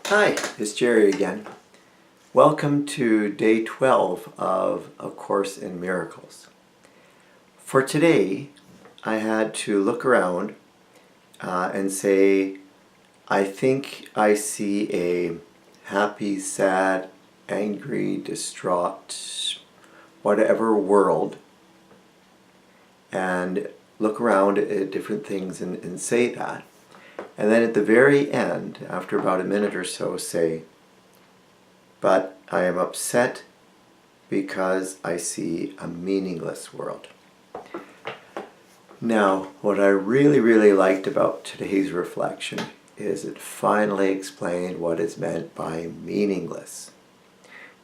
Hi, it's Gerry again. Welcome to day 12 of A Course in Miracles. For today, I had to look around and say, I think I see a happy, sad, angry, distraught, whatever world, and look around at different things and say that. And then at the very end, after about a minute or so, say, but I am upset because I see a meaningless world. Now, what I really liked about today's reflection is it finally explained what is meant by meaningless.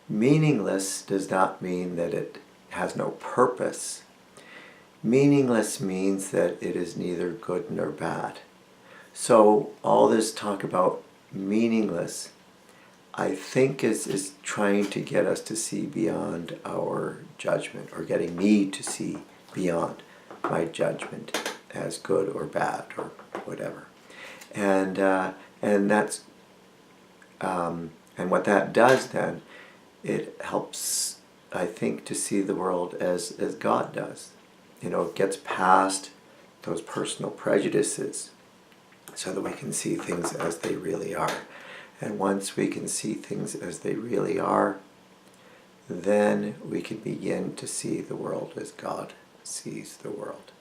Meaningless does not mean that it has no purpose. Meaningless means that it is neither good nor bad. So all this talk about meaningless, I think is trying to get us to see beyond our judgment, or getting me to see beyond my judgment as good or bad or whatever. And that's and what that does then, it helps, I think, to see the world as God does. You know, it gets past those personal prejudices so that we can see things as they really are. And once we can see things as they really are, then we can begin to see the world as God sees the world.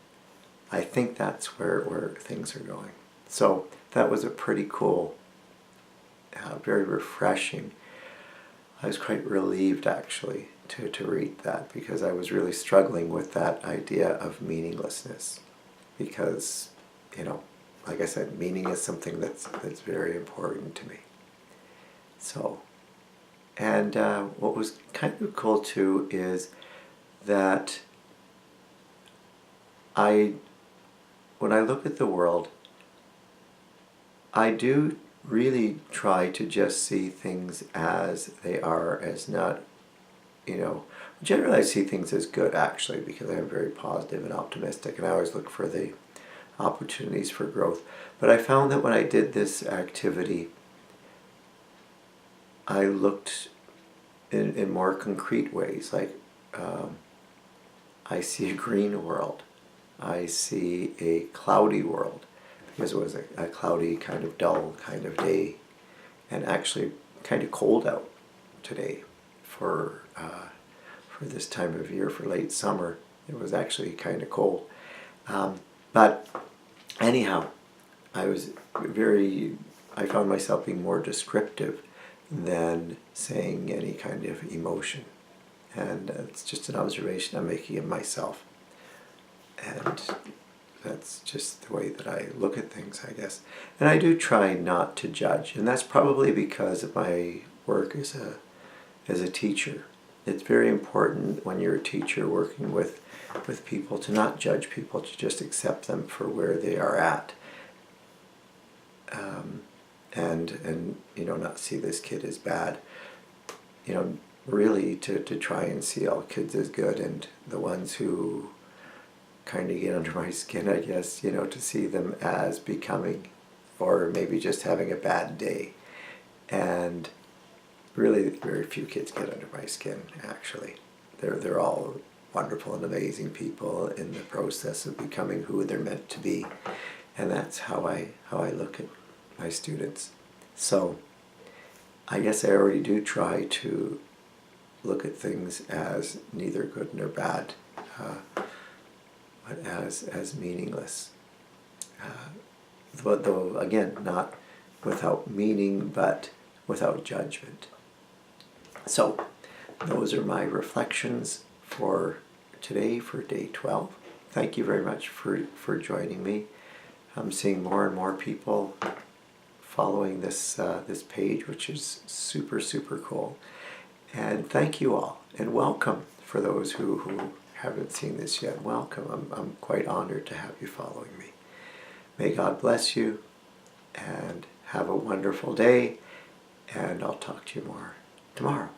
I think that's where things are going. So that was a pretty cool, very refreshing. I was quite relieved actually to read that, because I was really struggling with that idea of meaninglessness. Because, you know, like I said, meaning is something that's very important to me. So, and what was kind of cool too is that when I look at the world, I do really try to just see things as they are, as not, generally I see things as good actually, because I'm very positive and optimistic, and I always look for the opportunities for growth. But I found that when I did this activity, I looked in more concrete ways, like I see a green world, I see a cloudy world, because it was a cloudy, kind of dull kind of day, and actually kind of cold out today for this time of year, for late summer. It was actually kind of cold. But anyhow, I found myself being more descriptive than saying any kind of emotion. And it's just an observation I'm making of myself. And that's just the way that I look at things, I guess. And I do try not to judge. And that's probably because of my work as a teacher. It's very important when you're a teacher working with people to not judge people, to just accept them for where they are at. And not see this kid as bad. Really to try and see all kids as good, and the ones who kind of get under my skin, I guess, to see them as becoming, or maybe just having a bad day. And really very few kids get under my skin, actually. They're all wonderful and amazing people in the process of becoming who they're meant to be. And that's how I look at my students. So I guess I already do try to look at things as neither good nor bad, but as meaningless. But though, again, not without meaning, but without judgment. So those are my reflections for today, for day 12. Thank you very much for joining me. I'm seeing more and more people following this page, which is super cool. And thank you all, and welcome for those who haven't seen this yet. Welcome. I'm quite honored to have you following me. May God bless you, and have a wonderful day, and I'll talk to you more tomorrow.